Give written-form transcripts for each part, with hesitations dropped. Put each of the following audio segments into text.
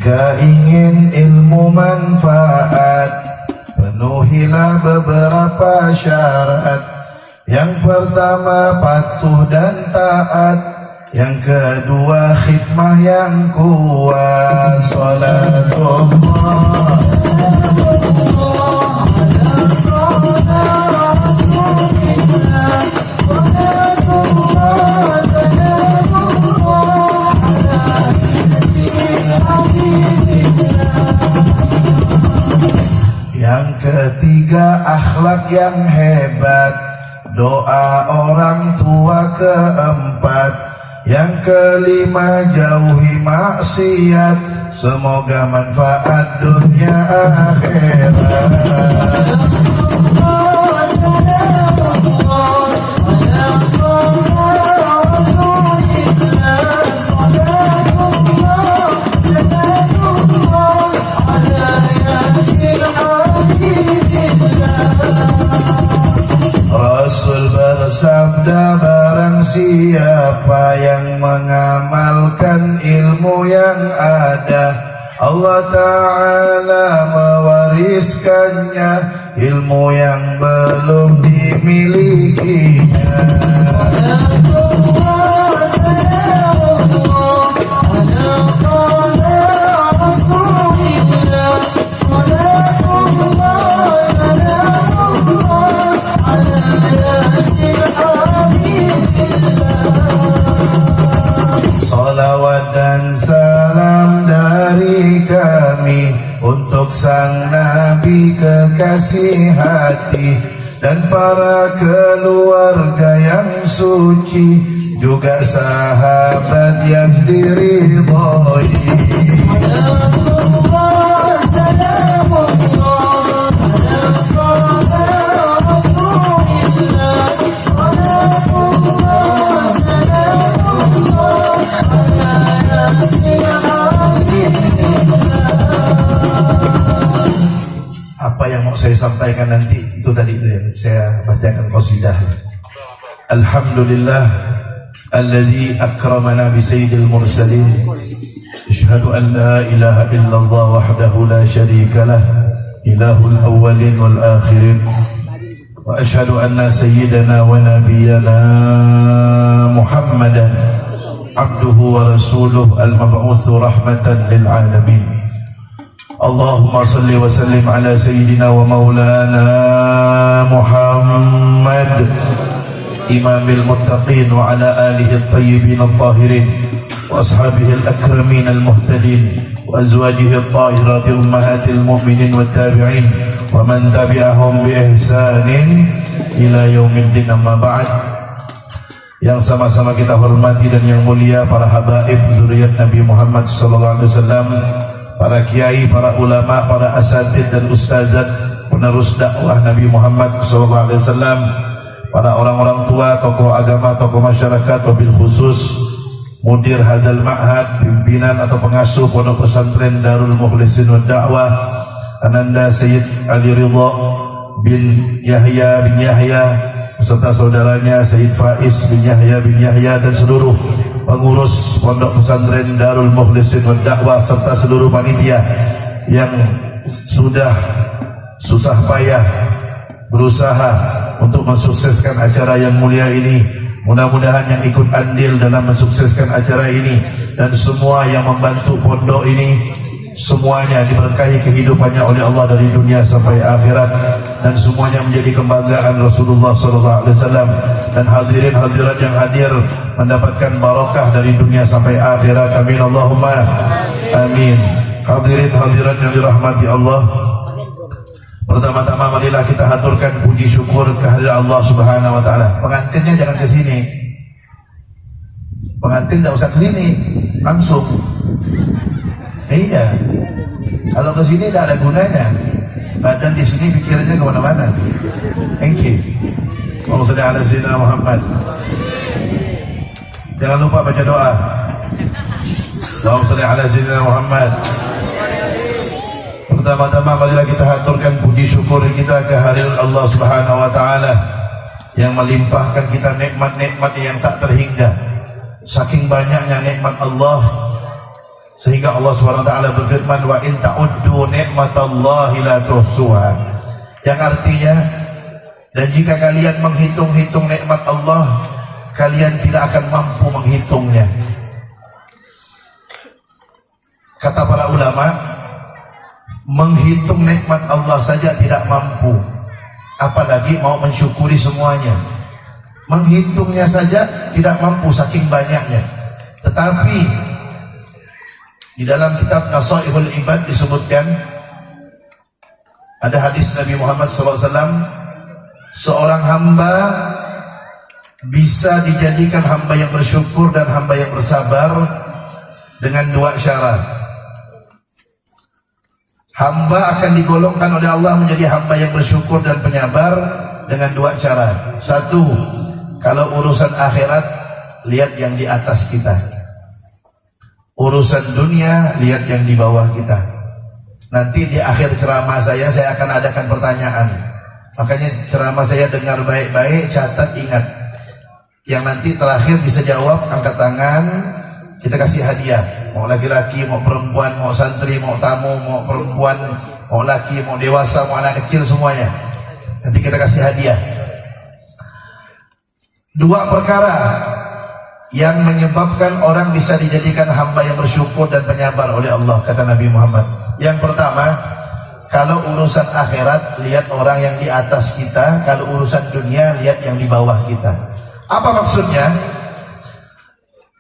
Jika ingin ilmu manfaat, penuhilah beberapa syarat. Yang pertama patuh dan taat, yang kedua khidmah yang kuat. Salatullah Yang ketiga akhlak yang hebat, doa orang tua keempat. Yang kelima jauhi maksiat, semoga manfaat dunia akhirat. Rasul bersabda, barang siapa yang mengamalkan ilmu yang ada, Allah Ta'ala mewariskannya ilmu yang belum dimilikinya. Salawat dan salam dari kami untuk sang Nabi kekasih hati dan para keluarga yang suci, juga sahabat yang diridhoi. Apa yang mau saya sampaikan nanti itu tadi itu yang saya bacakan qasidah. Alhamdulillah alladzi akramana bi sayyidil mursalin. Asyhadu an la ilaha illallah wahdahu la syarika lah, ilahul awwalin wal akhirin. Wa asyhadu anna sayyidana wa nabiyyana Muhammadan abduhu wa rasuluh al-mab'utsu rahmatan lil alamin. Allahumma salli wa sallim ala sayyidina wa maulana Muhammad imamil muttaqin wa ala alihi at-tayyibin at-tahirin wa ashabihi al-akramin al-muhtadin wa azwajihi at-tahirati ummahatil mu'minin wa tabi'in wa man tabi'ahum bi ihsanin ila yaumiddin. Amma ba'd. Yang sama-sama kita hormati dan yang mulia para habaib zuriat Nabi Muhammad sallallahu alaihi wasallam, para kiai, para ulama, para asatid dan ustazat penerus dakwah Nabi Muhammad SAW, para orang-orang tua, tokoh agama, tokoh masyarakat, wabil khusus mudir hadal ma'had, pimpinan atau pengasuh pondok pesantren Darul Mukhlisin wa Da'wah Ananda Sayyid Ali Ridha bin Yahya beserta saudaranya Sayyid Faiz bin Yahya dan seluruh pengurus pondok pesantren Darul Mukhlisin wa Da'wah serta seluruh panitia yang sudah susah payah berusaha untuk mensukseskan acara yang mulia ini. Mudah-mudahan yang ikut andil dalam mensukseskan acara ini dan semua yang membantu pondok ini, semuanya diberkahi kehidupannya oleh Allah dari dunia sampai akhirat, dan semuanya menjadi kebanggaan Rasulullah SAW, dan hadirin hadirat yang hadir mendapatkan barakah dari dunia sampai akhirat. Amin Allahumma amin. Hadirin hadirat yang dirahmati Allah, pertama-tama marilah kita haturkan puji syukur kehadirat Allah Subhanahu wa taala. Pengantinnya jangan ke sini. Pengantin enggak usah ke sini, langsung. Iya. Kalau ke sini enggak ada gunanya. Badan di sini pikirannya ke mana-mana. Thank you. Allahumma shalli ala sayyidina Muhammad. Jangan lupa baca doa. Allahumma shalli ala sayyidina Muhammad. Pertama-tama marilah kita haturkan puji syukur kita kehadirat Allah Subhanahu wa taala yang melimpahkan kita nikmat-nikmat yang tak terhingga. Saking banyaknya nikmat Allah, Sehingga Allah SWT berfirman, wa in ta'uddu ni'matallahi la tuhsuha, yang artinya, dan jika kalian menghitung-hitung nikmat Allah, kalian tidak akan mampu menghitungnya. Kata para ulama, menghitung nikmat Allah saja tidak mampu, apalagi mau mensyukuri semuanya. Menghitungnya saja tidak mampu saking banyaknya. Tetapi di dalam kitab Nasaihul Ibad disebutkan, ada hadis Nabi Muhammad SAW, seorang hamba bisa dijadikan hamba yang bersyukur dan hamba yang bersabar dengan dua syarat. Hamba akan digolongkan oleh Allah menjadi hamba yang bersyukur dan penyabar dengan dua cara. Satu, kalau urusan akhirat, lihat yang di atas kita. Urusan dunia, lihat yang di bawah kita. Nanti di akhir ceramah saya akan adakan pertanyaan. Makanya ceramah saya dengar baik-baik, catat, ingat. Yang nanti terakhir bisa jawab, angkat tangan, kita kasih hadiah. Mau laki-laki, mau perempuan, mau santri, mau tamu, mau perempuan, mau laki, mau dewasa, mau anak kecil, semuanya. Nanti kita kasih hadiah. Dua perkara yang menyebabkan orang bisa dijadikan hamba yang bersyukur dan penyabar oleh Allah, kata Nabi Muhammad. Yang pertama, kalau urusan akhirat, lihat orang yang di atas kita. Kalau urusan dunia, lihat yang di bawah kita. Apa maksudnya?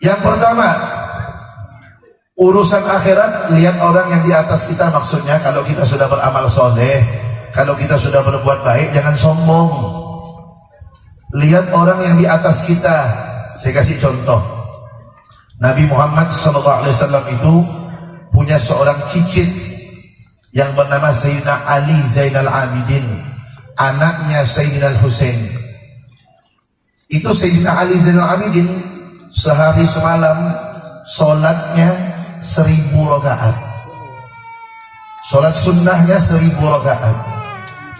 Yang pertama, urusan akhirat, lihat orang yang di atas kita. Maksudnya, kalau kita sudah beramal soleh, kalau kita sudah berbuat baik, jangan sombong. Lihat orang yang di atas kita. Saya kasih contoh. Nabi Muhammad SAW itu punya seorang cicit yang bernama Sayyidina Ali Zainal Abidin, anaknya Sayyidina Husain. Itu Sayyidina Ali Zainal Abidin sehari semalam sholatnya 1000 rakaat. Sholat sunnahnya 1000 rakaat.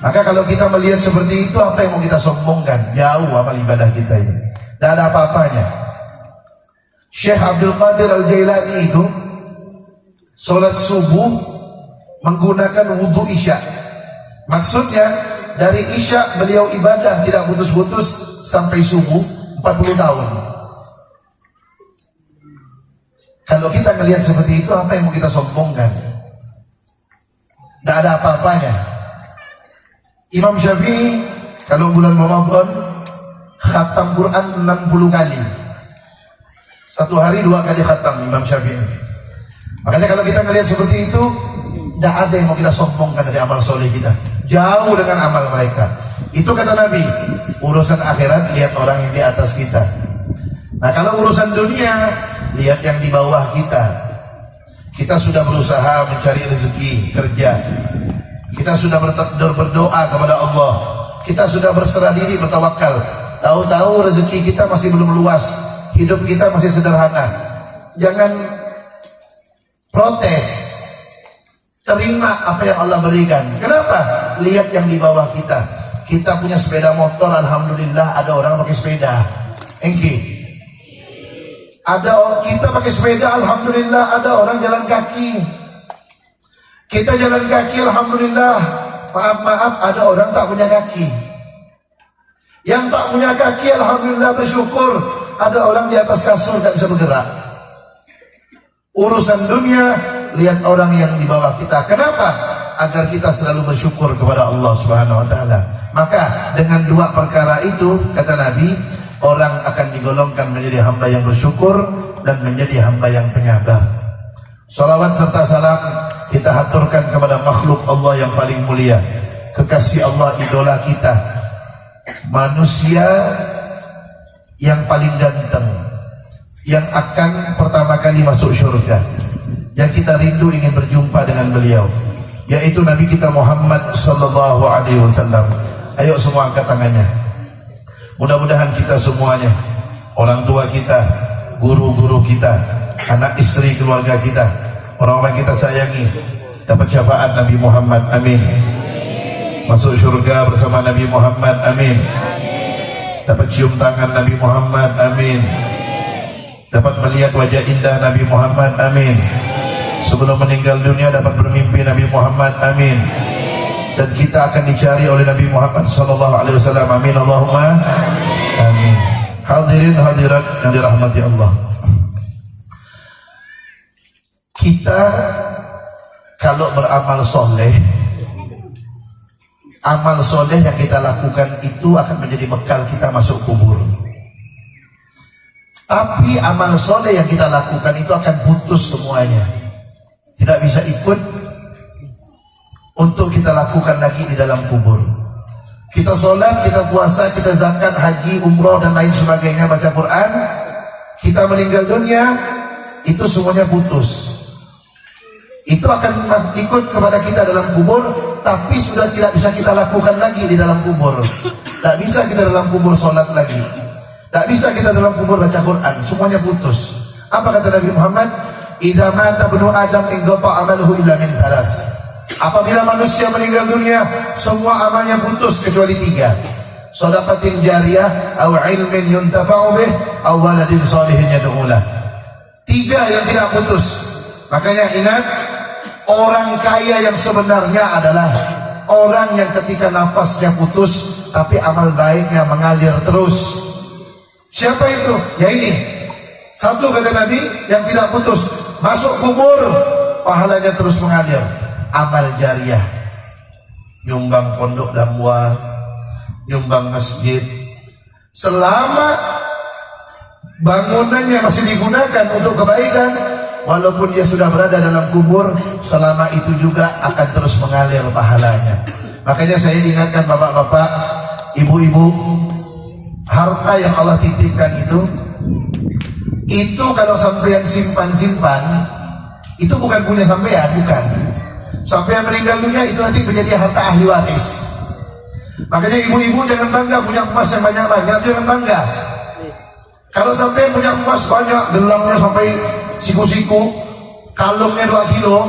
Maka kalau kita melihat seperti itu, apa yang mau kita sombongkan? Jauh amal ibadah kita ini, tidak ada apa-apanya. Syekh Abdul Qadir Al-Jailani itu sholat subuh menggunakan wudhu isya. Maksudnya dari isya beliau ibadah tidak putus-putus sampai subuh 40 tahun. Kalau kita melihat seperti itu, apa yang mau kita sombongkan? Tidak ada apa-apanya. Imam Syafi'i kalau bulan Ramadan khatam Quran 60 kali. Satu hari 2 kali khatam Imam Syafi'i. Makanya kalau kita melihat seperti itu, tidak ada yang mau kita sombongkan dari amal soleh kita. Jauh dengan amal mereka. Itu kata Nabi, urusan akhirat lihat orang yang di atas kita. Nah kalau urusan dunia, lihat yang di bawah kita. Kita sudah berusaha mencari rezeki, kerja. Kita sudah berdoa kepada Allah. Kita sudah berserah diri, bertawakal. Tahu-tahu rezeki kita masih belum luas, hidup kita masih sederhana. Jangan protes. Terima apa yang Allah berikan. Kenapa? Lihat yang di bawah kita. Kita punya sepeda motor, alhamdulillah ada orang pakai sepeda. Engki. Kita pakai sepeda, alhamdulillah ada orang jalan kaki. Kita jalan kaki, alhamdulillah. Maaf, ada orang tak punya kaki. Yang tak punya kaki, alhamdulillah bersyukur. Ada orang di atas kasur tak bisa bergerak. Urusan dunia, lihat orang yang di bawah kita. Kenapa? Agar kita selalu bersyukur kepada Allah Subhanahu wa taala. Maka dengan dua perkara itu, kata Nabi, orang akan digolongkan menjadi hamba yang bersyukur dan menjadi hamba yang penyabar. Salawat serta salam kita haturkan kepada makhluk Allah yang paling mulia, kekasih Allah, idola kita, manusia yang paling ganteng, yang akan pertama kali masuk surga, yang kita rindu ingin berjumpa dengan beliau, yaitu Nabi kita Muhammad sallallahu alaihi wasallam. Ayo semua angkat tangannya. Mudah-mudahan kita semuanya, orang tua kita, guru-guru kita, anak istri keluarga kita, orang-orang kita sayangi, dapat syafaat Nabi Muhammad, amin. Masuk surga bersama Nabi Muhammad, amin. Dapat cium tangan Nabi Muhammad, amin. Dapat melihat wajah indah Nabi Muhammad, amin. Sebelum meninggal dunia dapat bermimpi Nabi Muhammad, amin. Dan kita akan dicari oleh Nabi Muhammad sallallahu alaihi wasallam, amin Allahumma amin. Hadirin hadirat yang dirahmati Allah, kita kalau beramal soleh, amal soleh yang kita lakukan itu akan menjadi bekal kita masuk kubur. Tapi amal soleh yang kita lakukan itu akan putus semuanya, tidak bisa ikut untuk kita lakukan lagi di dalam kubur. Kita sholat, kita puasa, kita zakat, haji, umroh dan lain sebagainya, baca Quran, kita meninggal dunia, itu semuanya putus. Itu akan ikut kepada kita dalam kubur, tapi sudah tidak bisa kita lakukan lagi di dalam kubur. Tak bisa kita dalam kubur sholat lagi, tak bisa kita dalam kubur baca Quran, semuanya putus. Apa kata Nabi Muhammad? Idza mata ibnu Adam inqata amaluhu illa min thalas. Apabila manusia meninggal dunia, semua amalnya putus kecuali 3. Shadaqatin jariyah, aw ilmin yuntafa'u bih, aw waladin shalihin yad'u lah. 3 yang tidak putus. Makanya ingat, orang kaya yang sebenarnya adalah orang yang ketika nafasnya putus tapi amal baiknya mengalir terus. Siapa itu? Ya ini. Satu kata Nabi yang tidak putus, masuk kubur pahalanya terus mengalir. Amal jariah, nyumbang pondok dakwah, nyumbang masjid, selama bangunannya masih digunakan untuk kebaikan, walaupun dia sudah berada dalam kubur, selama itu juga akan terus mengalir pahalanya. Makanya saya ingatkan bapak-bapak, ibu-ibu, harta yang Allah titipkan itu kalau sampean simpan-simpan, itu bukan punya sampean, bukan. Sampean meninggal dunia itu nanti menjadi harta ahli waris. Makanya ibu-ibu jangan bangga punya emas yang banyak-banyak, jangan bangga. Kalau sampean punya emas banyak, gelamnya sampai siku-siku, kalungnya 2 kilo,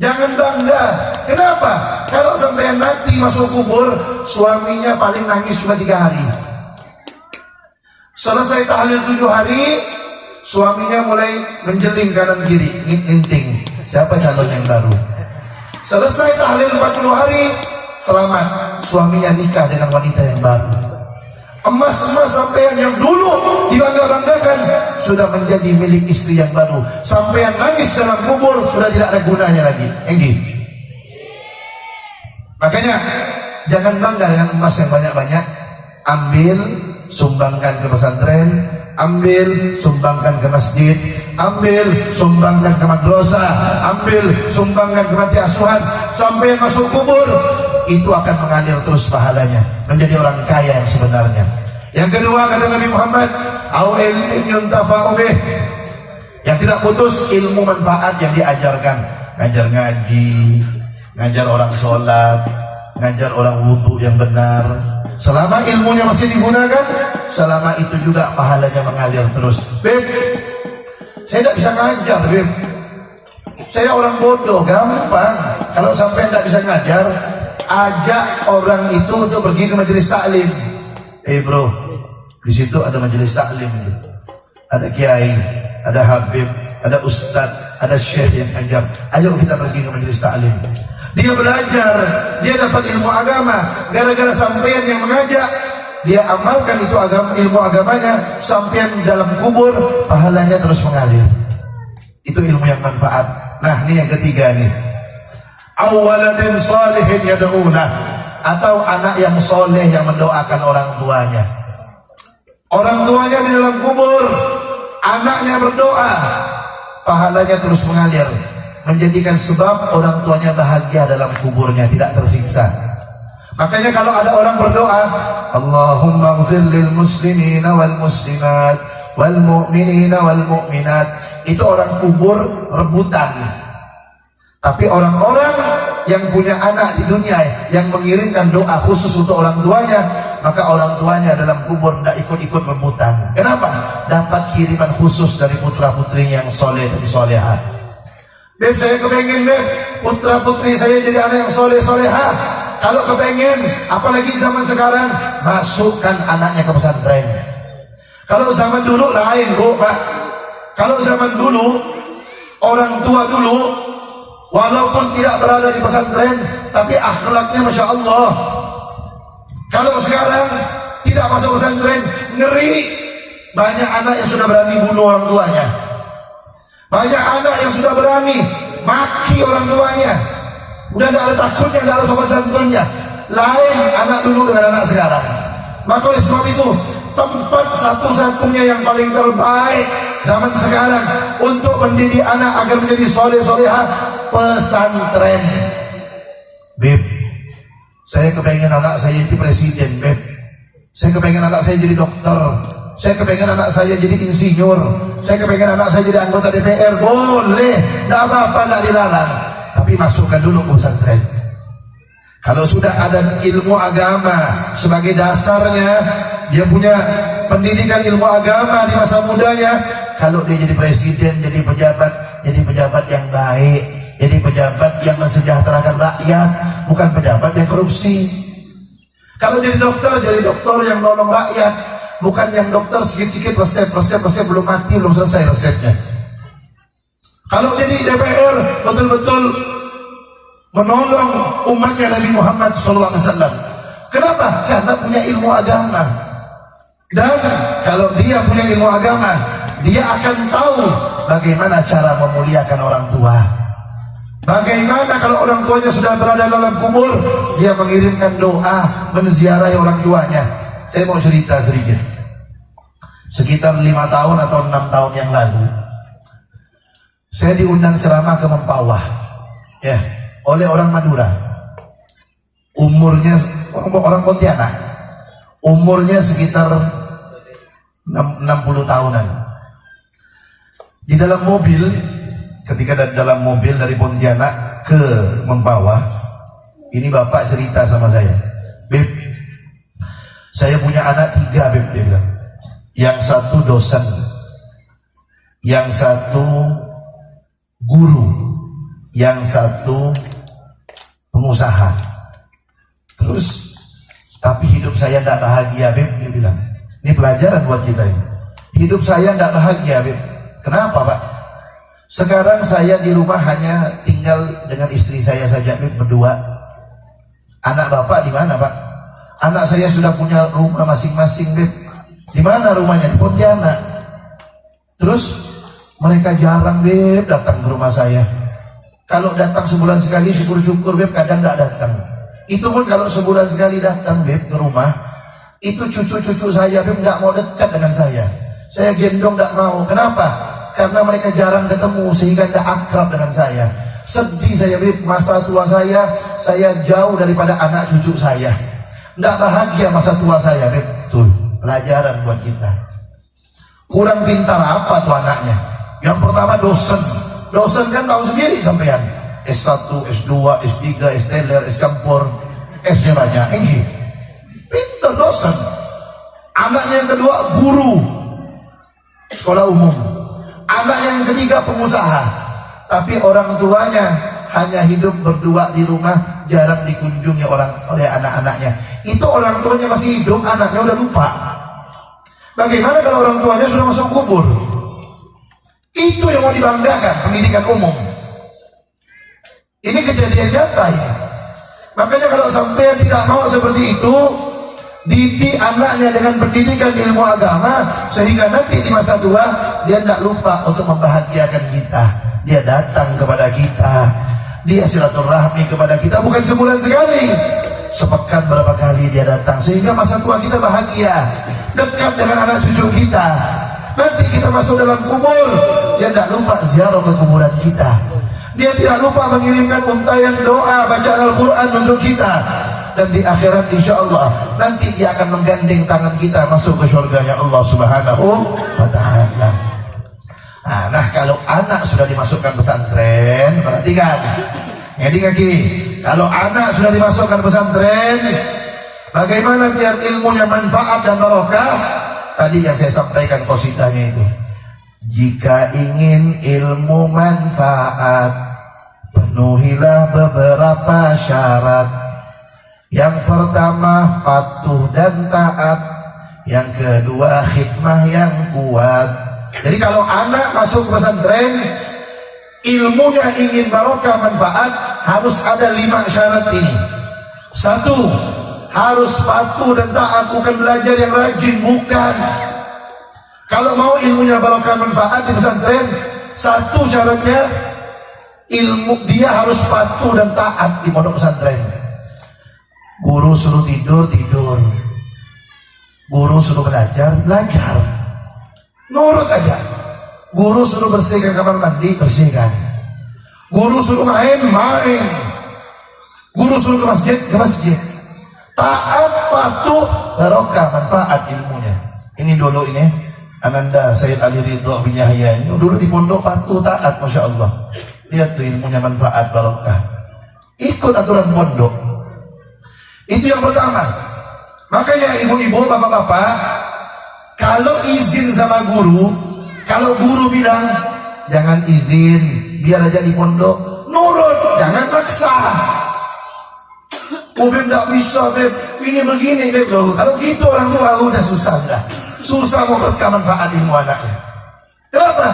jangan bangga. Kenapa? Kalau sampean mati masuk kubur, suaminya paling nangis cuma 3 hari. Selesai tahlil 7 hari, suaminya mulai menjeling kanan kiri, nginting. Siapa calon yang baru? Selesai tahlil 40 hari, selamat, suaminya nikah dengan wanita yang baru. Emas-emas sampean yang dulu dibangga-banggakan sudah menjadi milik istri yang baru. Sampean nangis dalam kubur sudah tidak ada gunanya lagi. Enggi. Makanya jangan bangga dengan emas yang banyak-banyak. Ambil, sumbangkan ke pesantren, ambil, sumbangkan ke masjid, ambil, sumbangkan ke madrasah, ambil, sumbangkan ke panti asuhan, sampai masuk kubur, itu akan mengalir terus pahalanya, menjadi orang kaya yang sebenarnya. Yang kedua kata Nabi Muhammad, au ilmin yuntafa'u bih, yang tidak putus ilmu manfaat yang diajarkan, ngajar ngaji, ngajar orang sholat, ngajar orang wudu yang benar. Selama ilmunya masih digunakan, selama itu juga pahalanya mengalir terus. Beb, saya tidak bisa ngajar, Beb. Saya orang bodoh, gampang. Kalau sampai tidak bisa ngajar, ajak orang itu untuk pergi ke majelis taklim. Bro, di situ ada majelis taklim, ada kiai, ada habib, ada ustadz, ada syekh yang ajar. Ayo kita pergi ke majelis taklim. Dia belajar, dia dapat ilmu agama. Gara-gara sampean yang mengajak, dia amalkan itu ilmu agamanya, sampean dalam kubur pahalanya terus mengalir. Itu ilmu yang manfaat. Nah, ini yang ketiga nih. Awaladin salihin yad'una, atau anak yang soleh yang mendoakan orang tuanya. Orang tuanya di dalam kubur, anaknya berdoa, pahalanya terus mengalir, menjadikan sebab orang tuanya bahagia dalam kuburnya, tidak tersiksa. Makanya kalau ada orang berdoa, Allahumma ighfir lil muslimina wal muslimat wal mu'minina wal mu'minat, itu orang kubur rebutan. Tapi orang-orang yang punya anak di dunia yang mengirimkan doa khusus untuk orang tuanya, maka orang tuanya dalam kubur tidak ikut-ikut rebutan. Kenapa? Dapat kiriman khusus dari putra-putri yang soleh dan solehah. Beb, saya kepengen, Beb, putra-putri saya jadi anak yang soleh-soleha. Kalau kepengen, apalagi zaman sekarang, masukkan anaknya ke pesantren. Kalau zaman dulu lain, Bu, Pak. Kalau zaman dulu, Orang tua dulu walaupun tidak berada di pesantren, tapi akhlaknya Masya Allah. Kalau sekarang tidak masuk pesantren, ngeri. Banyak anak yang sudah berani bunuh orang tuanya. Banyak anak yang sudah berani maki orang tuanya. Udah tidak ada takutnya, tidak ada sopan santunnya. Lain anak dulu dengan anak sekarang. Maka oleh sebab itu, tempat satu-satunya yang paling terbaik zaman sekarang untuk mendidik anak agar menjadi soleh-solehah, pesantren. Beb, saya kepengen anak saya jadi presiden, Beb. Saya kepengen anak saya jadi dokter. Saya kepengen anak saya jadi insinyur. Saya kepengen anak saya jadi anggota DPR. Boleh, tidak apa-apa, tidak dilarang. Tapi masukkan dulu ke pesantren. Kalau sudah ada ilmu agama sebagai dasarnya, dia punya pendidikan ilmu agama di masa mudanya. Kalau dia jadi presiden, jadi pejabat yang baik, jadi pejabat yang mensejahterakan rakyat, bukan pejabat yang korupsi. Kalau jadi dokter yang nolong rakyat, bukan yang dokter sikit-sikit resep belum mati, belum selesai resepnya. Kalau jadi DPR, betul-betul menolong umatnya Nabi Muhammad SAW. Kenapa? Karena punya ilmu agama. Dan kalau dia punya ilmu agama, dia akan tahu bagaimana cara memuliakan orang tua. Bagaimana kalau orang tuanya sudah berada dalam kubur, dia mengirimkan doa, menziarahi orang tuanya. Saya mau cerita sedikit. Sekitar 5 tahun atau 6 tahun yang lalu, saya diundang ceramah ke Mempawah, ya, oleh orang Madura. Umurnya orang Pontianak, umurnya sekitar 60 tahunan. Di dalam mobil, ketika dalam mobil dari Pontianak ke Mempawah, ini bapak cerita sama saya, Beb, saya punya anak 3, Beb, dia bilang. Yang satu dosen, yang satu guru, yang satu pengusaha. Terus, tapi hidup saya tidak bahagia, Beb, dia bilang. Ini pelajaran buat kita ini. Hidup saya tidak bahagia, Beb. Kenapa, Pak? Sekarang saya di rumah hanya tinggal dengan istri saya saja, Beb, berdua. Anak bapak di mana, Pak? Anak saya sudah punya rumah masing-masing, Beb. Di mana rumahnya? Di Pontianak. Terus mereka jarang, Beb, datang ke rumah saya. Kalau datang sebulan sekali, syukur-syukur, Beb, kadang tidak datang. Itu pun kalau sebulan sekali datang, Beb, ke rumah, itu cucu-cucu saya, Beb, nggak mau dekat dengan saya. Saya gendong tidak mau. Kenapa? Karena mereka jarang ketemu sehingga tidak akrab dengan saya. Sedih saya, Beb, masa tua saya jauh daripada anak cucu saya. Tidak bahagia masa tua saya, Beb. Tuh, pelajaran buat kita. Kurang pintar apa tuh anaknya? Yang pertama dosen. Dosen kan tahu sendiri sampean. S1, S2, S3, S-teler, S-campur, S-nya banyak. Ini pintar dosen. Anaknya yang kedua guru sekolah umum. Anak yang ketiga pengusaha. Tapi orang tuanya hanya hidup berdua di rumah, jarang dikunjungi oleh anak-anaknya. Itu orang tuanya masih hidup, anaknya udah lupa. Bagaimana kalau orang tuanya sudah masuk kubur? Itu yang mau dibanggakan, pendidikan umum. Ini kejadian nyata ini. Makanya kalau sampai tidak mau seperti itu, didik anaknya dengan pendidikan ilmu agama, sehingga nanti di masa tua dia tidak lupa untuk membahagiakan kita. Dia datang kepada kita, dia silaturahmi kepada kita, bukan sebulan sekali, sepekan berapa kali dia datang, sehingga masa tua kita bahagia, dekat dengan anak cucu kita. Nanti kita masuk dalam kubur, dia tidak lupa ziarah ke kuburan kita. Dia tidak lupa mengirimkan untayan doa bacaan Al-Quran untuk kita. Dan di akhirat insya Allah nanti dia akan menggandeng tangan kita masuk ke surganya Allah Subhanahu wa ta'ala. Nah, kalau anak sudah dimasukkan pesantren, perhatikan, ngedi, kalau anak sudah dimasukkan pesantren, bagaimana biar ilmunya manfaat dan barokah? Tadi yang saya sampaikan qasidahnya itu, jika ingin ilmu manfaat, penuhilah beberapa syarat. Yang pertama patuh dan taat, yang kedua khidmah yang kuat. Jadi kalau anak masuk pesantren, ilmunya ingin barokah manfaat, harus ada 5 syarat ini. 1, harus patuh dan taat, bukan belajar yang rajin, bukan. Kalau mau ilmunya barokah manfaat di pesantren, 1 syaratnya ilmu dia harus patuh dan taat di pondok pesantren. Guru suruh tidur, tidur. Guru suruh belajar, belajar. Nurut aja. Guru suruh bersihkan kamar mandi, bersihkan. Guru suruh main, main. Guru suruh ke masjid, ke masjid. Taat, patuh, barokah manfaat ilmunya. Ini dulu ini Ananda Sayyid Ali Ridho bin Yahya ini dulu di pondok patuh taat, masya Allah. Lihat tuh ilmunya manfaat barokah. Ikut aturan pondok. Itu yang pertama. Makanya ibu-ibu, bapak-bapak, kalau izin sama guru, kalau guru bilang jangan izin, biar aja di pondok, nurut, jangan paksa. Oh Beb, gak bisa Beb, ini begini Beb. Kalau gitu orang tua udah susah, dah. Susah mau berkah manfaat ilmu anaknya. Kenapa?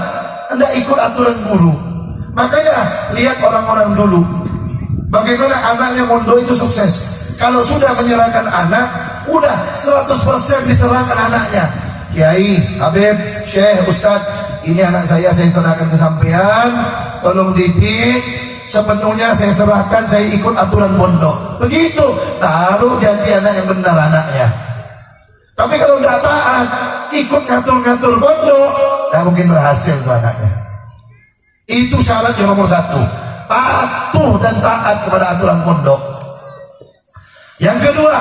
Anda ikut aturan guru. Makanya lihat orang-orang dulu, bagaimana anaknya mondok itu sukses. Kalau sudah menyerahkan anak, udah 100% diserahkan anaknya. Kiai, Habib, Syekh, Ustadz, ini anak saya serahkan ke sampean, tolong didik, sepenuhnya saya serahkan, saya ikut aturan pondok. Begitu, taruh jadi anak yang benar anaknya. Tapi kalau nggak taat, ikut ngatur-ngatur pondok, nggak mungkin berhasil tuh anaknya. Itu syarat yang nomor 1, patuh dan taat kepada aturan pondok. Yang kedua,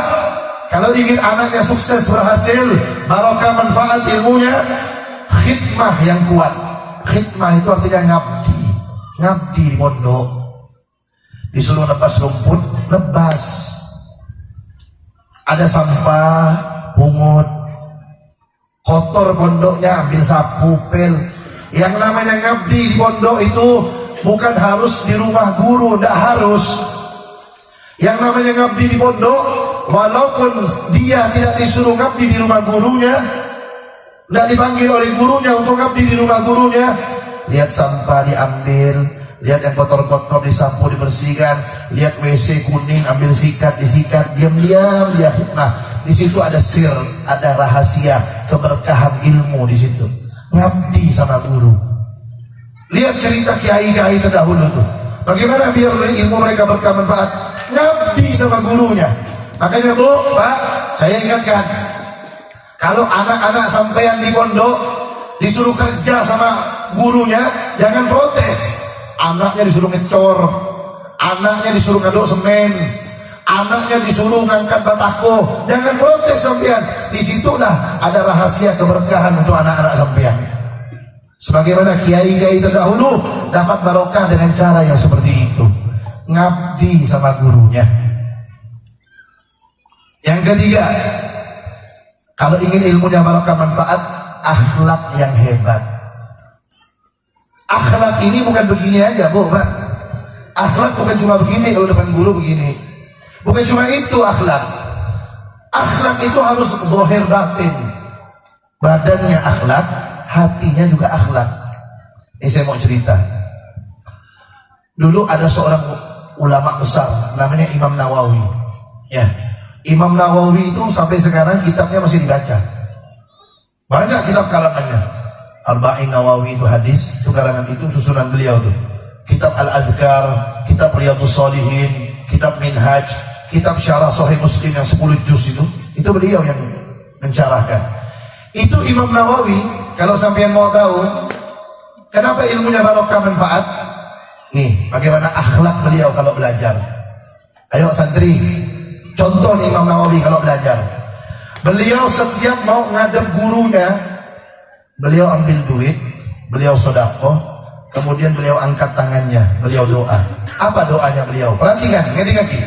kalau ingin anaknya sukses berhasil, barokah manfaat ilmunya, khidmah yang kuat. Khidmah itu artinya ngabdi, ngabdi di pondok. Disuruh lepas rumput, lepas. Ada sampah, pungut. Kotor pondoknya, ambil sapu, pel. Yang namanya ngabdi di pondok itu bukan harus di rumah guru, tidak harus. Yang namanya ngabdi di pondok, walaupun dia tidak disuruh ngabdi di rumah gurunya, tidak dipanggil oleh gurunya untuk ngabdi di rumah gurunya, lihat sampah diambil, lihat yang kotor-kotor disapu dibersihkan, lihat WC kuning ambil sikat disikat, diam-diam dia hikmah. Di situ ada sir, ada rahasia keberkahan ilmu di situ. Ngabdi sama guru. Lihat cerita kiai-kiai terdahulu tuh, bagaimana biar ilmu mereka berkah manfaat. Ngabdi sama gurunya. Makanya Bu, Pak, saya ingatkan, kalau anak-anak sampean di pondok disuruh kerja sama gurunya, jangan protes. Anaknya disuruh ngecor, anaknya disuruh ngaduk semen, anaknya disuruh ngangkat batako, jangan protes sampean. Disitulah ada rahasia keberkahan untuk anak-anak sampean. Sebagaimana kiai-kiai terdahulu dapat barokah dengan cara yang seperti itu, ngabdi sama gurunya. Yang ketiga, kalau ingin ilmunya barokah manfaat, akhlak yang hebat. Akhlak ini bukan begini aja Bu, Pak. Akhlak bukan cuma begini, kalau depan guru begini. Bukan cuma itu akhlak. Akhlak itu harus zahir batin. Badannya akhlak, hatinya juga akhlak. Ini saya mau cerita. Dulu ada seorang ulama besar, namanya Imam Nawawi. Ya, Imam Nawawi itu sampai sekarang kitabnya masih dibaca. Banyak kitab karangannya. Arba'in Nawawi itu hadis, itu karangan, itu susunan beliau tuh. Kitab Al-Adhkar, kitab Riyadhus Shalihin, kitab Minhaj, kitab Syarah Sahih Muslim yang 10 juz itu beliau yang mencarahkan. Itu Imam Nawawi. Kalau sampean mau tahu kenapa ilmunya barokah manfaat, nih bagaimana akhlak beliau kalau belajar. Ayo santri, contoh nih Imam Nawawi kalau belajar. Beliau setiap mau ngadep gurunya, beliau ambil duit, beliau sedekah, kemudian beliau angkat tangannya, beliau doa. Apa doanya beliau? Perhatikan, ngerti-ngerti.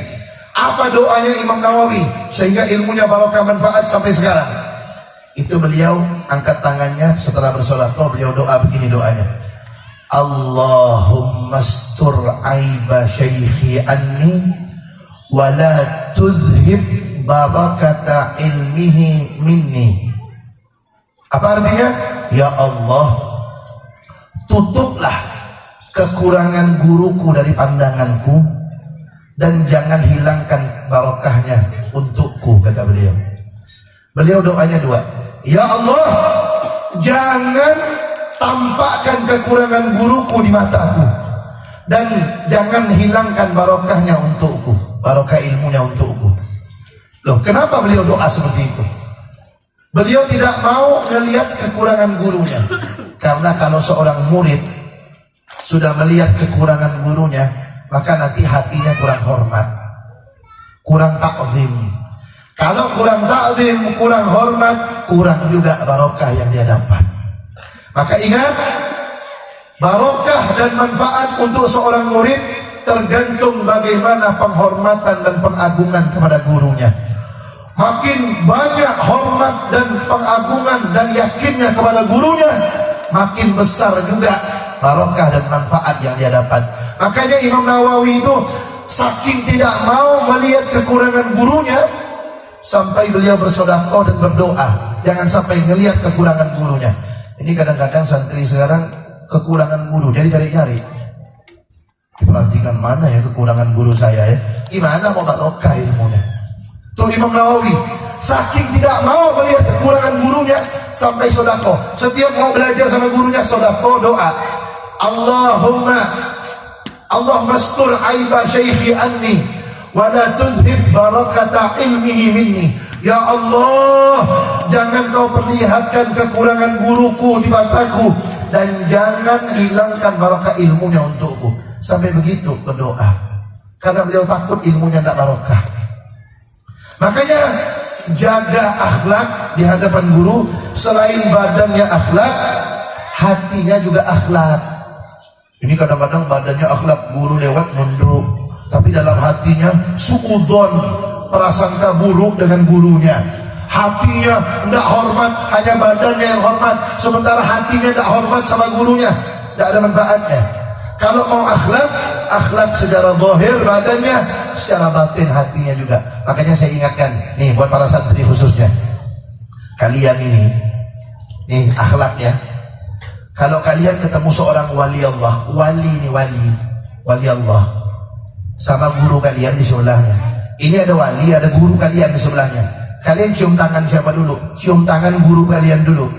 Apa doanya Imam Nawawi sehingga ilmunya barokah manfaat sampai sekarang? Itu beliau angkat tangannya setelah bersedekah, beliau doa begini doanya. Allahumma astur aiba syaikhi anni wa la tuzhib barakata ilmihi minni. Apa artinya? Ya Allah, tutuplah kekurangan guruku dari pandanganku, dan jangan hilangkan barokahnya untukku, kata beliau. Beliau doanya dua, ya Allah, jangan tampakkan kekurangan guruku di mataku, dan jangan hilangkan barokahnya untukku, barokah ilmunya untukku. Loh, kenapa beliau doa seperti itu? Beliau tidak mau melihat kekurangan gurunya, karena kalau seorang murid sudah melihat kekurangan gurunya, maka nanti hatinya kurang hormat, kurang takzim. Kalau kurang takzim, kurang hormat, kurang juga barokah yang dia dapat. Maka ingat, barokah dan manfaat untuk seorang murid tergantung bagaimana penghormatan dan pengagungan kepada gurunya. Makin banyak hormat dan pengagungan dan yakinnya kepada gurunya, makin besar juga barokah dan manfaat yang dia dapat. Makanya Imam Nawawi itu saking tidak mau melihat kekurangan gurunya, sampai beliau bersedekah dan berdoa jangan sampai melihat kekurangan gurunya. Ini kadang-kadang santri sekarang kekurangan guru, jadi cari-cari, perhatikan mana ya kekurangan guru saya ya, gimana mau barokah ilmunya. Tuh Imam Nawawi saking tidak mau melihat kekurangan gurunya, sampai sedekah. Setiap mau belajar sama gurunya sedekah, doa, Allahumma astur aiba syekhi anni wa la tuzhib barakata ilmihi minni. Ya Allah, jangan kau perlihatkan kekurangan guruku di mataku, dan jangan hilangkan barakah ilmunya untukku. Sampai begitu berdoa, karena beliau takut ilmunya tidak barokah. Makanya jaga akhlak di hadapan guru. Selain badannya akhlak, hatinya juga akhlak. Ini kadang-kadang badannya akhlak, guru lewat nunduk, tapi dalam hatinya suudzon, prasangka buruk dengan gurunya. Hatinya tidak hormat, hanya badannya yang hormat, sementara hatinya tidak hormat sama gurunya, tidak ada manfaatnya. Kalau mau akhlak, akhlak secara zahir badannya, secara batin hatinya juga. Makanya saya ingatkan nih buat para santri khususnya, kalian ini nih akhlaknya. Kalau kalian ketemu seorang wali Allah, wali Allah, sama guru kalian di sebelahnya. Ini ada wali, ada guru kalian di sebelahnya. Kalian cium tangan siapa dulu? Cium tangan guru kalian dulu.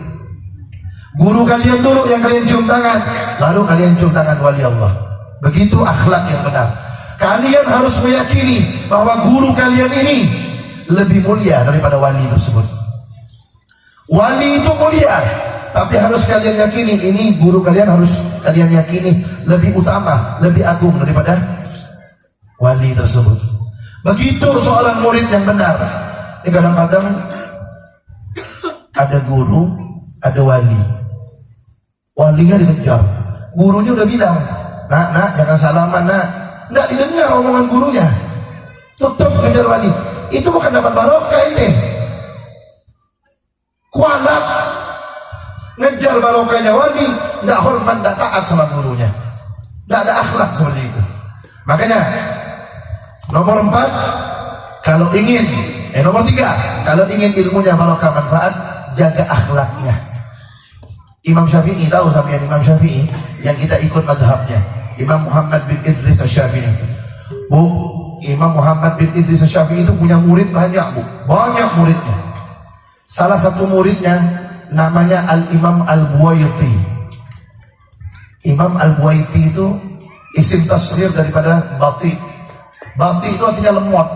Guru kalian dulu yang kalian cium tangan, baru kalian cium tangan wali Allah. Begitu akhlak yang benar. Kalian harus meyakini bahwa guru kalian ini lebih mulia daripada wali tersebut. Wali itu mulia, tapi harus kalian yakini, ini guru kalian harus kalian yakini lebih utama, lebih agung daripada wali tersebut. Begitu seorang murid yang benar. Ini kadang-kadang ada guru, ada wali. Walinya dikejar, gurunya udah bilang, nak jangan salaman nak. Nggak didengar omongan gurunya, tetap kejar wali. Itu bukan dapat barokah ini. Kualat ngejar barokahnya wali, nggak hormat, nggak taat sama gurunya, nggak ada akhlak seperti itu. Makanya nomor 4, kalau ingin nomor 3, kalau ingin ilmunya barokah manfaat, jaga akhlaknya. Imam Syafi'i, tahu sampean Imam Syafi'i yang kita ikut mazhabnya, Imam Muhammad bin Idris Asy-Syafi'i. Bu, Imam Muhammad bin Idris Asy-Syafi'i itu punya murid banyak, Bu. Banyak muridnya. Salah satu muridnya namanya Al-Imam Al-Buwaiti. Imam Al-Buwaiti itu isim tasghir daripada Bati. Bati itu artinya lemot.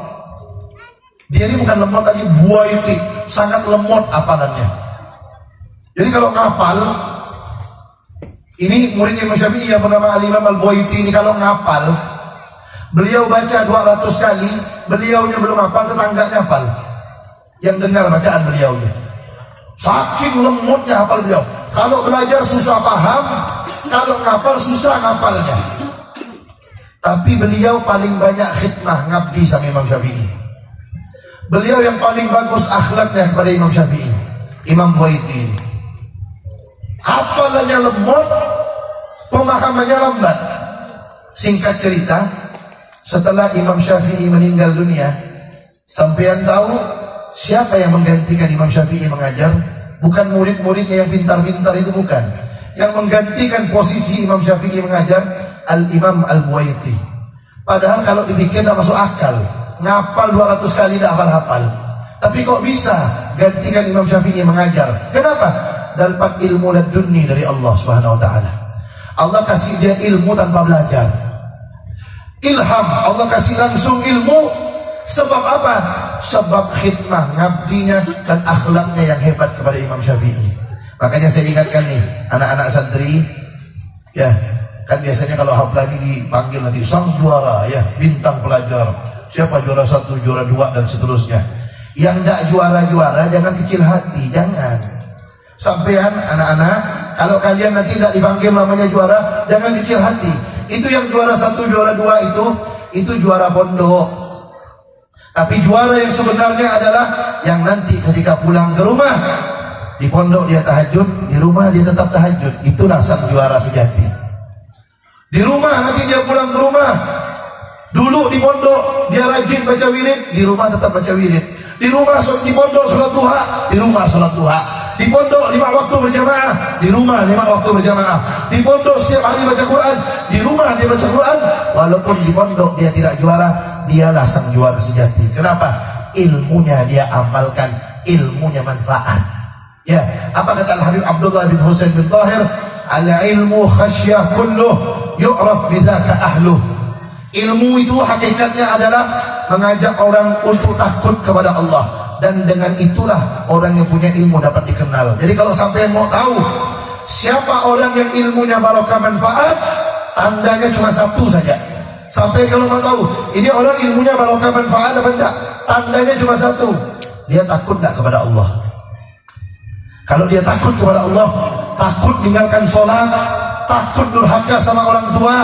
Dia ini bukan lemot lagi, Buwaiti, sangat lemot hafalannya. Jadi kalau ngapal, ini muridnya Imam Syafi'i yang bernama Al-Imam Al-Buwaiti ini, kalau ngapal, beliau baca 200 kali, beliaunya belum hafal, tetangganya hafal, yang dengar bacaan beliaunya. Saking lemotnya hafal beliau. Kalau belajar susah paham, kalau ngapal susah ngapalnya. Tapi beliau paling banyak khidmah, ngabdi sama Imam Syafi'i. Beliau yang paling bagus akhlaknya kepada Imam Syafi'i, Imam Buwaiti. Hafalannya lemot, pemahamannya lambat. Singkat cerita, setelah Imam Syafi'i meninggal dunia, sampean tahu siapa yang menggantikan Imam Syafi'i mengajar? Bukan murid-muridnya yang pintar-pintar itu, bukan. Yang menggantikan posisi Imam Syafi'i mengajar Al-Imam Al-Buwaiti. Padahal kalau dibikin tidak masuk akal, ngapal 200 kali tidak hafal-hafal. Tapi kok bisa gantikan Imam Syafi'i mengajar? Kenapa? Dapat ilmu ladunni dari Allah Subhanahu wa taala. Allah kasih dia ilmu tanpa belajar. Ilham, Allah kasih langsung ilmu. Sebab apa? Sebab khidmah, ngabdinya dan akhlaknya yang hebat kepada Imam Syafi'i. Makanya saya ingatkan nih anak-anak santri, ya kan biasanya kalau hafal lagi dipanggil nanti sang juara, ya bintang pelajar, siapa juara 1, juara 2 dan seterusnya. Yang tidak juara-juara jangan kecil hati, jangan. Sampean anak-anak, kalau kalian nanti tidak dipanggil namanya juara, jangan kecil hati. Itu yang juara 1, juara 2 itu juara pondok. Tapi juara yang sebenarnya adalah yang nanti ketika pulang ke rumah, di pondok dia tahajud, di rumah dia tetap tahajud. Itulah sang juara sejati. Di rumah nanti dia pulang ke rumah, dulu di pondok dia rajin baca wirid, di rumah tetap baca wirid. Di rumah di pondok sholat duha, di rumah sholat duha. Di pondok 5 waktu berjamaah, di rumah 5 waktu berjamaah. Di pondok setiap hari baca Quran, di rumah dia baca Quran. Walaupun di pondok dia tidak juara, dialah sang juara sejati. Kenapa? Ilmunya dia amalkan, ilmunya manfaat. Ya, apa kata Al-Habib Abdullah bin Husain bin Tahir? Al-ilmu khasyah kulluh yu'raf bidzaka ahluh. Ilmu itu hakikatnya adalah mengajak orang untuk takut kepada Allah, dan dengan itulah orang yang punya ilmu dapat dikenal. Jadi kalau sampai mau tahu siapa orang yang ilmunya barokah manfaat, tandanya cuma satu saja. Sampai kalau mau tahu ini orang ilmunya barokah manfaat apa enggak, tandanya cuma satu, dia takut enggak kepada Allah. Kalau dia takut kepada Allah, takut meninggalkan sholat, takut durhaka sama orang tua,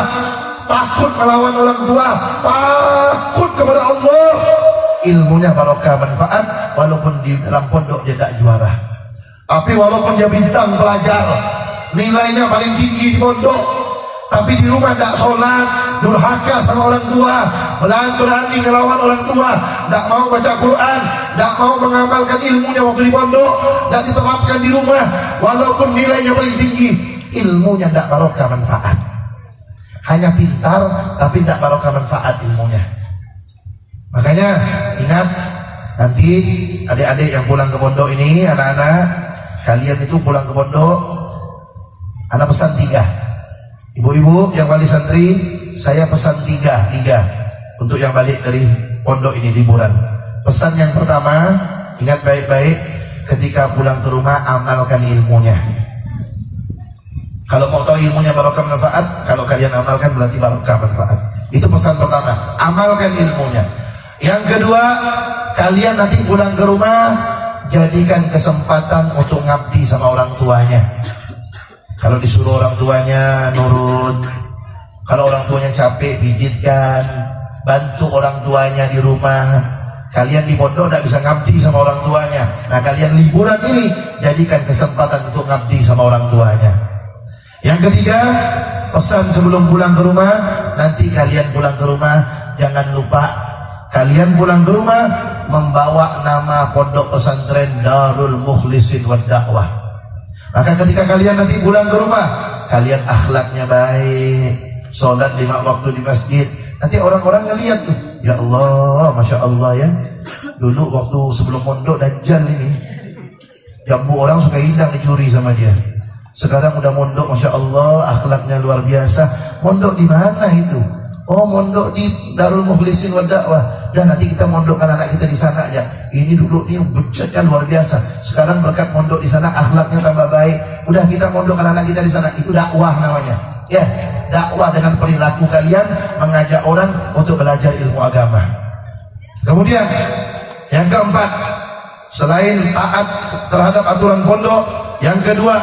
takut melawan orang tua, takut kepada Allah, ilmunya barokah manfaat. Walaupun di dalam pondok dia tidak juara, tapi walaupun dia bintang pelajar, nilainya paling tinggi di pondok, tapi di rumah tidak sholat, durhaka sama orang tua, berani melawan orang tua, tidak mau baca Quran, tidak mau mengamalkan ilmunya waktu di pondok, tidak diterapkan di rumah, walaupun nilainya paling tinggi, ilmunya tidak barokah manfaat. Hanya pintar tapi tidak barokah manfaat ilmunya. Makanya ingat, nanti adik-adik yang pulang ke pondok ini, anak-anak kalian itu pulang ke pondok, anak pesan 3. Ibu-ibu yang wali santri, saya pesan 3 untuk yang balik dari pondok ini liburan. Pesan yang pertama, ingat baik-baik, ketika pulang ke rumah amalkan ilmunya. Kalau mau tahu ilmunya barokah manfaat, kalau kalian amalkan berarti barokah manfaat. Itu pesan pertama, amalkan ilmunya. Yang kedua, kalian nanti pulang ke rumah, jadikan kesempatan untuk ngabdi sama orang tuanya. Kalau disuruh orang tuanya nurut, kalau orang tuanya capek pijitkan, bantu orang tuanya di rumah. Kalian di pondok tidak bisa ngabdi sama orang tuanya. Nah, kalian liburan ini jadikan kesempatan untuk ngabdi sama orang tuanya. Yang ketiga, pesan sebelum pulang ke rumah, nanti kalian pulang ke rumah jangan lupa kalian pulang ke rumah membawa nama pondok pesantren Darul Mukhlisin wad Dakwah. Maka ketika kalian nanti pulang ke rumah, kalian akhlaknya baik, sholat 5 waktu di masjid, nanti orang-orang ngeliat tuh, ya Allah, Masya Allah ya, dulu waktu sebelum pondok dajjal ini, jambu orang suka hilang dicuri sama dia. Sekarang udah mondok, Masya Allah, akhlaknya luar biasa. Mondok di mana itu? Oh, mondok di Darul Mukhlisin wad Dakwah. Dan nanti kita mondokkan anak kita di sana aja. Ini dulu ini bejatnya luar biasa. Sekarang berkat mondok di sana, akhlaknya tambah baik. Udah kita mondokkan anak kita di sana. Itu dakwah namanya. Ya, dakwah dengan perilaku kalian mengajak orang untuk belajar ilmu agama. Kemudian yang keempat, selain taat terhadap aturan pondok, yang kedua,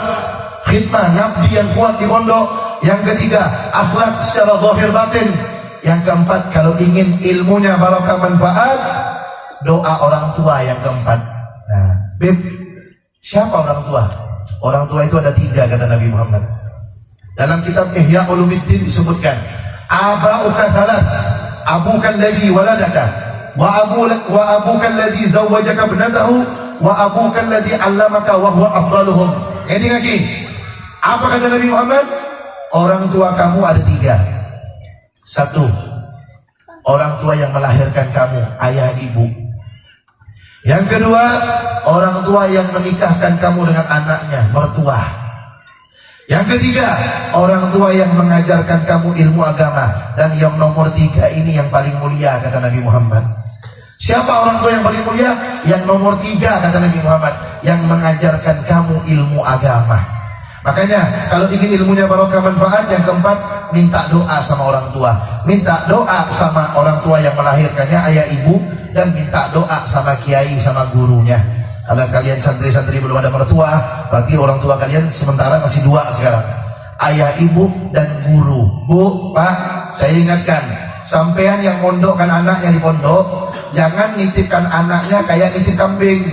khidmah ngabdi yang kuat di pondok. Yang ketiga, akhlak secara zahir batin. Yang keempat, kalau ingin ilmunya barokah manfaat, doa orang tua yang keempat. Nah, Beb, siapa orang tua? Orang tua itu ada 3 kata Nabi Muhammad. Dalam kitab Ihya Ulumuddin disebutkan, aba'uka thalas, abuka alladhi waladaka, wa abuka alladhi zawwajaka ibnatahu, wa abuka alladhi 'allamaka wa huwa afdaluhum. Ini lagi. Apa kata Nabi Muhammad? Orang tua kamu ada 3. 1, orang tua yang melahirkan kamu, ayah ibu. Yang kedua, orang tua yang menikahkan kamu dengan anaknya, mertua. Yang ketiga, orang tua yang mengajarkan kamu ilmu agama. Dan yang nomor 3 ini yang paling mulia kata Nabi Muhammad. Siapa orang tua yang paling mulia? Yang nomor 3 kata Nabi Muhammad, yang mengajarkan kamu ilmu agama. Makanya kalau ingin ilmunya barokah manfaat, yang keempat, minta doa sama orang tua. Minta doa sama orang tua yang melahirkannya, ayah ibu. Dan minta doa sama kiai, sama gurunya. Kalau kalian santri-santri belum ada mertua, berarti orang tua kalian sementara masih 2 sekarang, ayah ibu dan guru. Bu, Pak, saya ingatkan, sampean yang mondokkan anaknya di pondok, jangan nitipkan anaknya kayak nitip kambing.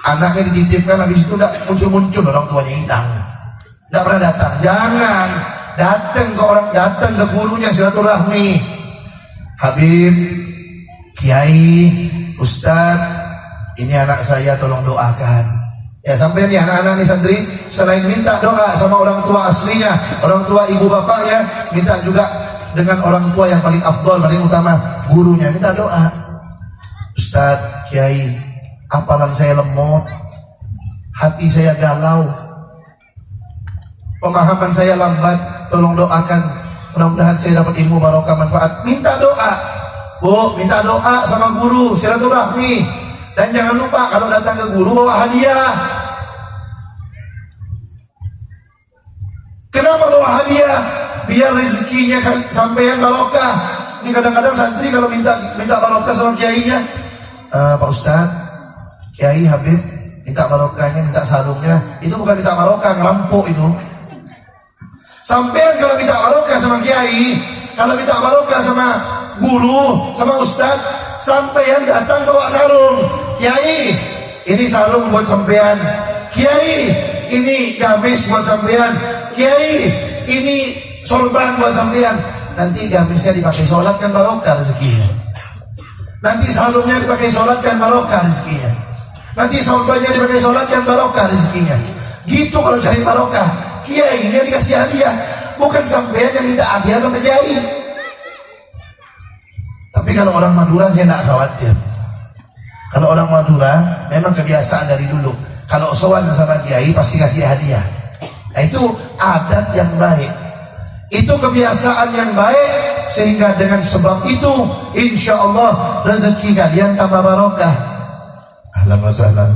Anaknya dititipkan, habis itu udah muncul-muncul orang tuanya hilang, tidak pernah datang. Jangan datang ke gurunya, silaturahmi. Habib, kiai, ustadz, ini anak saya tolong doakan. Ya, sampai nih anak-anak nih santri, selain minta doa sama orang tua aslinya, orang tua ibu bapaknya, minta juga dengan orang tua yang paling afdol, paling utama, gurunya. Minta doa. Ustadz, kiai, hafalan saya lemot, hati saya galau, pemahaman saya lambat, tolong doakan, mudah-mudahan saya dapat ilmu barokah manfaat. Minta doa. Bu, minta doa sama guru, silaturahmi. Dan jangan lupa kalau datang ke guru bawa hadiah. Kenapa bawa hadiah? Biar rezekinya sampean barokah. Ini kadang-kadang santri kalau minta barokah sama kiainya, Pak Ustadz, Kiai Habib, minta barokahnya, minta sarungnya. Itu bukan minta barokah, ngerampok itu. Sampean kalau minta barokah sama kiai, kalau minta barokah sama guru, sama ustadz, sampean datang bawa sarung. Kiai, ini sarung buat sampean. Kiai, ini gamis buat sampean. Kiai, ini sorban buat sampean. Nanti gamisnya dipakai sholat kan barokah rezekinya. Nanti sarungnya dipakai sholat kan barokah rezekinya. Nanti sorbannya dipakai sholat kan barokah rezekinya. Gitu kalau cari barokah. Kiai ini dikasih hadiah, bukan sampean yang minta hadiah sama kiai. Tapi kalau orang Madura saya tidak khawatir. Kalau orang Madura memang kebiasaan dari dulu, kalau sowan sama kiai pasti kasih hadiah. Nah, itu adat yang baik, itu kebiasaan yang baik, sehingga dengan sebab itu insya Allah rezeki kalian tambah barokah. Ahlan wa sahlan.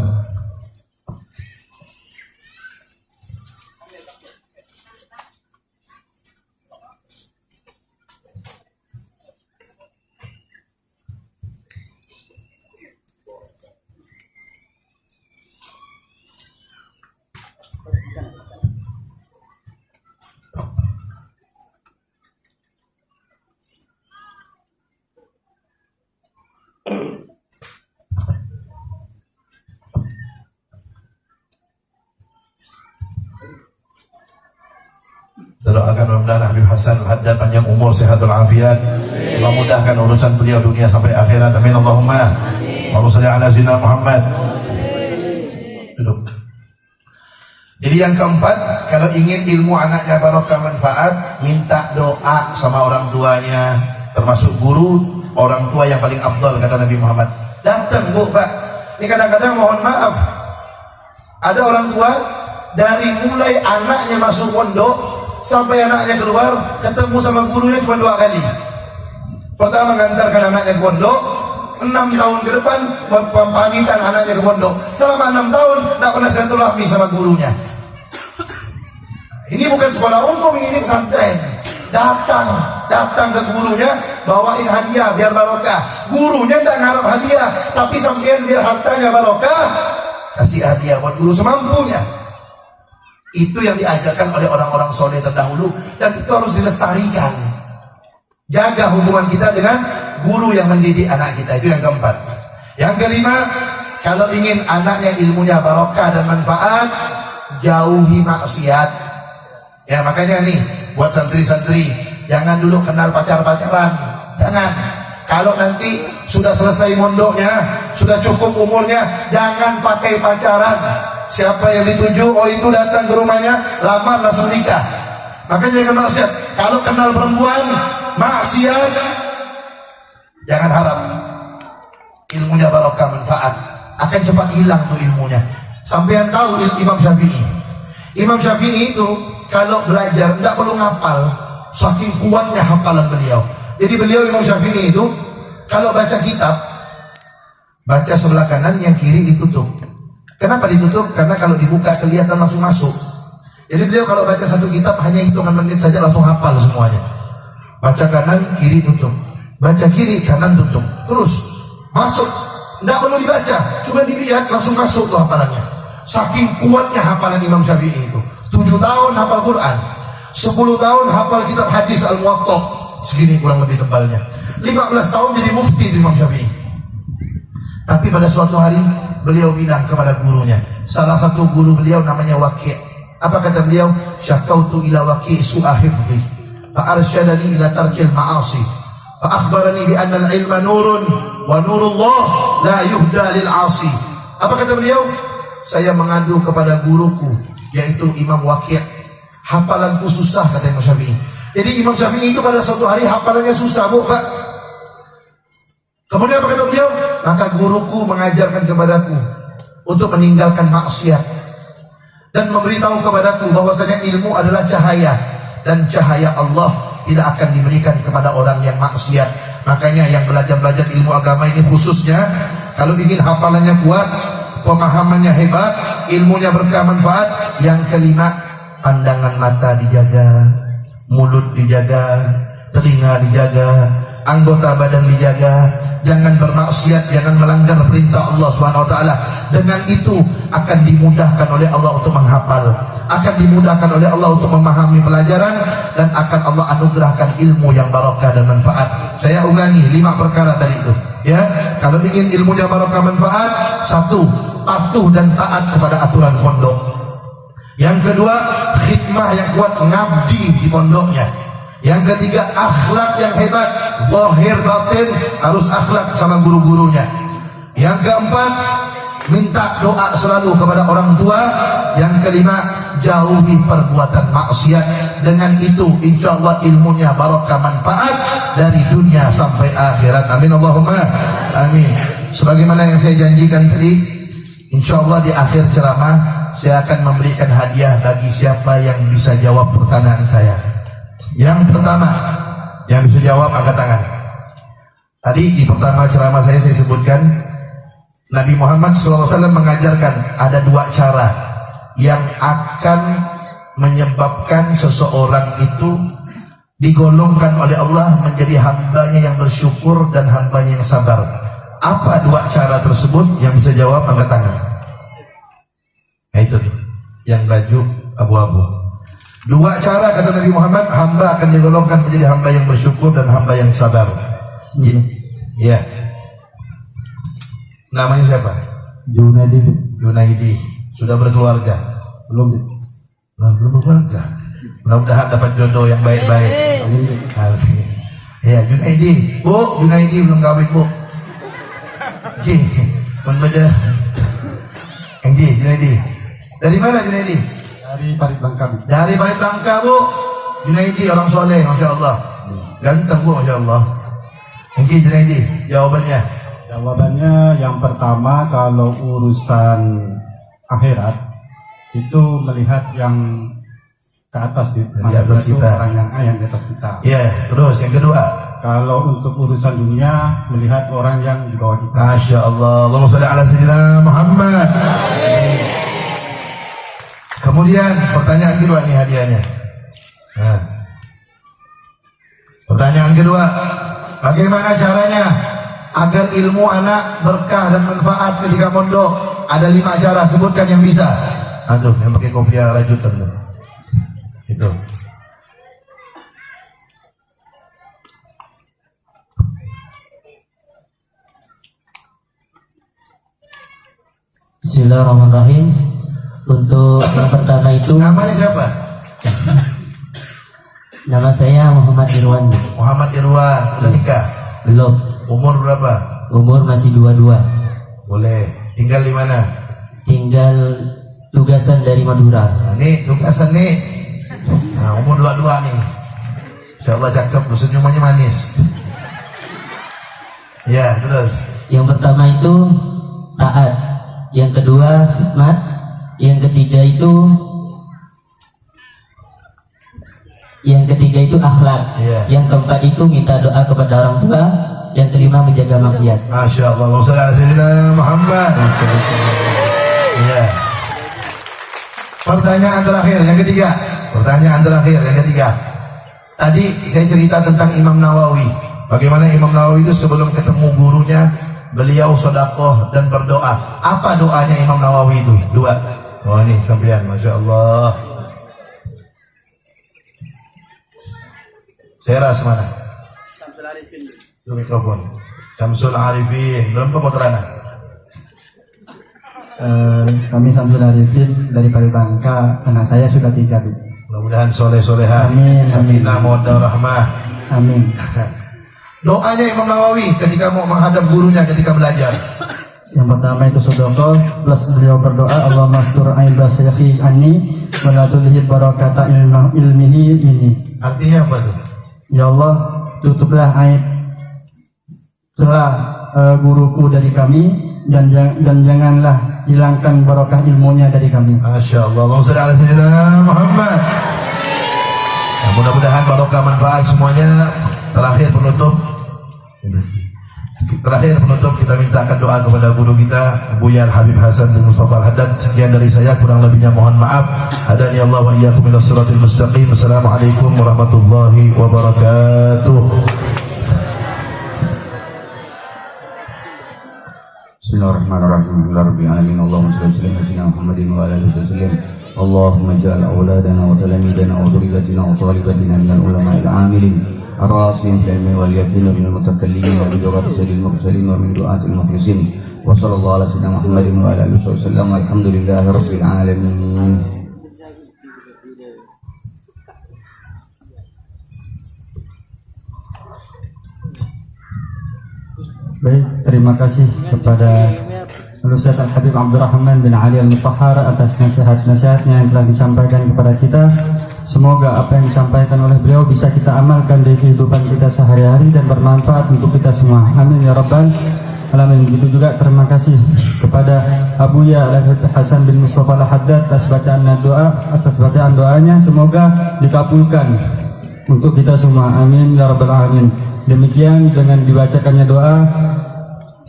Doakan mudah-mudahan Habib Hasan Al-Haddad panjang umur, sehatul afiat. Allah mudahkan urusan beliau dunia sampai akhirat. Amin Allahumma. Allahumma shalli ala sayyidina Muhammad. Duduk. Jadi yang keempat, kalau ingin ilmu anaknya barokah manfaat, minta doa sama orang tuanya, termasuk guru, orang tua yang paling afdal kata Nabi Muhammad. Datang Bu, Pak. Ini kadang-kadang mohon maaf, ada orang tua dari mulai anaknya masuk pondok sampai anaknya keluar, ketemu sama gurunya cuma 2 kali. Pertama mengantarkan anaknya ke pondok, 6 tahun ke depan pamitan anaknya ke pondok. Selama 6 tahun tidak pernah silaturahmi sama gurunya. Ini bukan sekolah umum, ini pesantren. Datang ke gurunya, bawain hadiah biar barokah. Gurunya tidak ngarep hadiah, tapi sampean biar hartanya barokah, kasih hadiah buat guru semampunya. Itu yang diajarkan oleh orang-orang soleh terdahulu, dan itu harus dilestarikan. Jaga hubungan kita dengan guru yang mendidik anak kita. Itu yang keempat. Yang kelima, kalau ingin anaknya ilmunya barokah dan manfaat, jauhi maksiat. Ya, makanya nih buat santri-santri, jangan dulu kenal pacar-pacaran. Jangan. Kalau nanti sudah selesai mondoknya, sudah cukup umurnya, jangan pakai pacaran. Siapa yang dituju, oh itu datang ke rumahnya, lamar langsung nikah. Makanya jangan maksiat. Kalau kenal perempuan maksiat, jangan harap. Ilmunya barokah, manfaat, akan cepat hilang tuh ilmunya. Sampai yang tahu Imam Syafi'i. Imam Syafi'i itu kalau belajar tidak perlu ngapal, saking kuatnya hafalan beliau. Jadi beliau Imam Syafi'i itu kalau baca kitab, baca sebelah kanan, yang kiri ditutup. Kenapa ditutup? Karena kalau dibuka kelihatan langsung masuk. Jadi beliau kalau baca satu kitab hanya hitungan menit saja langsung hafal semuanya. Baca kanan, kiri tutup. Baca kiri, kanan tutup. Terus masuk. Tidak perlu dibaca, cuma dilihat langsung masuk tuh hafalannya. Saking kuatnya hafalan Imam Syafi'i itu. 7 tahun hafal Quran, 10 tahun hafal kitab hadis Al-Muwatta, segini kurang lebih tebalnya. 15 tahun jadi mufti Imam Syafi'i. Tapi pada suatu hari beliau bilang kepada gurunya, salah satu guru beliau namanya Waqi'. Apa kata beliau? Syakautu ila Waqi' su'a hifdhi fa arsyadani ila tarkil ma'asi fa akhbarani bi anna al-ilma nurun wa nurullah la yuhda lil 'asi. Apa kata beliau? Saya mengadu kepada guruku yaitu Imam Waqi'. Hafalanku susah, kata Imam Syafi'i. Jadi Imam Syafi'i itu pada suatu hari hafalannya susah, Bu, Pak. Kemudian apa kata beliau? Maka guruku mengajarkan kepadaku untuk meninggalkan maksiat dan memberitahu kepadaku bahwasanya ilmu adalah cahaya, dan cahaya Allah tidak akan diberikan kepada orang yang maksiat. Makanya yang belajar ilmu agama ini khususnya, kalau ingin hafalannya kuat, pemahamannya hebat, ilmunya berkah manfaat, yang kelima, pandangan mata dijaga, mulut dijaga, telinga dijaga, anggota badan dijaga. Jangan bermaksiat, jangan melanggar perintah Allah SWT. Dengan itu akan dimudahkan oleh Allah untuk menghafal, akan dimudahkan oleh Allah untuk memahami pelajaran, dan akan Allah anugerahkan ilmu yang barokah dan manfaat. Saya ulangi 5 perkara tadi itu, ya. Kalau ingin ilmunya barokah manfaat, 1, patuh dan taat kepada aturan pondok. Yang kedua, khidmah yang kuat, ngabdi di pondoknya. Yang ketiga, akhlak yang hebat, zahir batin, harus akhlak sama guru-gurunya. Yang keempat, minta doa selalu kepada orang tua. Yang kelima, jauhi perbuatan maksiat. Dengan itu insya Allah ilmunya barokah manfaat dari dunia sampai akhirat. Amin Allahumma amin. Sebagaimana yang saya janjikan tadi, insya Allah di akhir ceramah saya akan memberikan hadiah bagi siapa yang bisa jawab pertanyaan saya. Yang pertama, yang bisa jawab angkat tangan. Tadi di pertama ceramah saya sebutkan Nabi Muhammad SAW mengajarkan ada 2 cara yang akan menyebabkan seseorang itu digolongkan oleh Allah menjadi hambanya yang bersyukur dan hambanya yang sabar. Apa 2 cara tersebut? Yang bisa jawab angkat tangan. Nah itu tuh, yang baju abu-abu. 2 cara kata Nabi Muhammad, hamba akan digolongkan menjadi hamba yang bersyukur dan hamba yang sabar. Iya. Namanya siapa? Junaidi. Junaidi. Sudah berkeluarga? Belum. Belum berkeluarga. Mudah-mudahan dapat jodoh yang baik-baik. Amin. Ya, Junaidi. Bu, Junaidi belum kawin, Bu. Ji, baca. Junaidi. Dari mana Junaidi? Dari Parit Bangka. Dari Parit Bangka, Bu. Junaidi orang soleh, Masya Allah. Ganteng, Bu, Masya Allah. Junaidi, jawabannya? Jawabannya yang pertama, kalau urusan akhirat itu melihat yang ke atas, di atas kita, orang yang di atas kita. Iya, terus yang kedua, kalau untuk urusan dunia melihat orang yang di bawah kita. Masya Allah. Allahumma sholli ala sayyidina Muhammad. Kemudian pertanyaan kedua nih hadiahnya. Nah, pertanyaan kedua, bagaimana caranya agar ilmu anak berkah dan manfaat ketika mondok? Ada 5 cara, sebutkan yang bisa. Antum yang pakai kopiah rajutan tuh. Itu. Bismillahirrahmanirrahim. Untuk yang pertama itu, namanya siapa? nama saya Muhammad Irwan. Muhammad Irwan, sudah nikah? Belum. Umur berapa? Umur masih 22. Boleh. Tinggal di mana? Tinggal tugasan dari Madura. Nah, nih tugasan nih. Nah, umur 22 nih. Insyaallah cakep, senyumannya manis. Ya, terus. Yang pertama itu taat, yang kedua hikmat, yang ketiga itu akhlak, Iya. yang keempat itu minta doa kepada orang tua, yang kelima menjaga maksiat. Masya Allah, Allahumma shalli ala sayyidina Muhammad. Iya. Pertanyaan terakhir, yang ketiga. Tadi saya cerita tentang Imam Nawawi. Bagaimana Imam Nawawi itu sebelum ketemu gurunya, beliau sedekah dan berdoa. Apa doanya Imam Nawawi itu? 2. Oh ini sampean, Masya Allah. Saya ras mana? Samsul Arifin. Mikrofon. Samsul Arifin. Belum kepoterana. Kami Samsul Arifin dari Palembangka. Anak saya sudah 3. Mudah-mudahan soleh-soleha. Amin, Sakinah, mawaddah, rahmah. Amin. Doanya Imam Nawawi ketika mau menghadap gurunya ketika belajar. Yang pertama itu sedekah, plus beliau berdoa, Allahumma astur aiba syekhi anni wa la tulhi barakata ilmihi ini. Artinya apa tuh? Ya Allah, tutuplah aib celah guruku dari kami dan janganlah hilangkan barokah ilmunya dari kami. Masya Allah, Allahumma shalli ala sayyidina Muhammad. Ya, mudah-mudahan barokah manfaat semuanya. Terakhir penutup kita mintakan doa kepada guru kita Buya Habib Hasan bin Mustafa Al-Haddad. Sekian dari saya, kurang lebihnya mohon maaf. Hadani Allah wa iyyakum ila siratal mustaqim. Assalamualaikum warahmatullahi wabarakatuh. Bismillahirrahmanirrahim. Rabbil alamin. Allahumma shalli ala sayyidina Muhammadin wa ala alihi wasallam. Allahumma ij'al auladana wa talamidana wa dhurriyyatina wa talibatina minal ulama'il 'amilin الراسين في العلم واليقين من المتكلمين بدعاء سيد المرسلين ومن دعاة المخلصين وصلى الله على سيدنا محمد وعلى اله وسلم والحمد لله رب العالمين. Baik, terima kasih kepada Ustaz Al-Habib Abdurrahman bin Ali Al-Mutahhar atas nasihat-nasihatnya yang telah disampaikan kepada kita. Semoga apa yang disampaikan oleh beliau bisa kita amalkan di kehidupan kita sehari-hari dan bermanfaat untuk kita semua. Amin ya rabbal alamin. Begitu juga terima kasih kepada Abuya Al-Habib Hasan bin Mustafa Al-Haddad atas bacaan doanya. Semoga dikabulkan untuk kita semua. Amin ya rabbal alamin. Demikian dengan dibacakannya doa,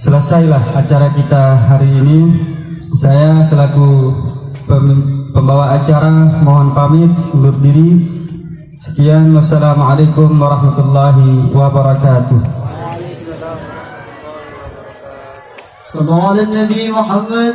selesailah acara kita hari ini. Saya selaku pembawa acara mohon pamit undur diri. Sekian, wassalamualaikum warahmatullahi wabarakatuh. Sallallahu alaihi Nabi Muhammad.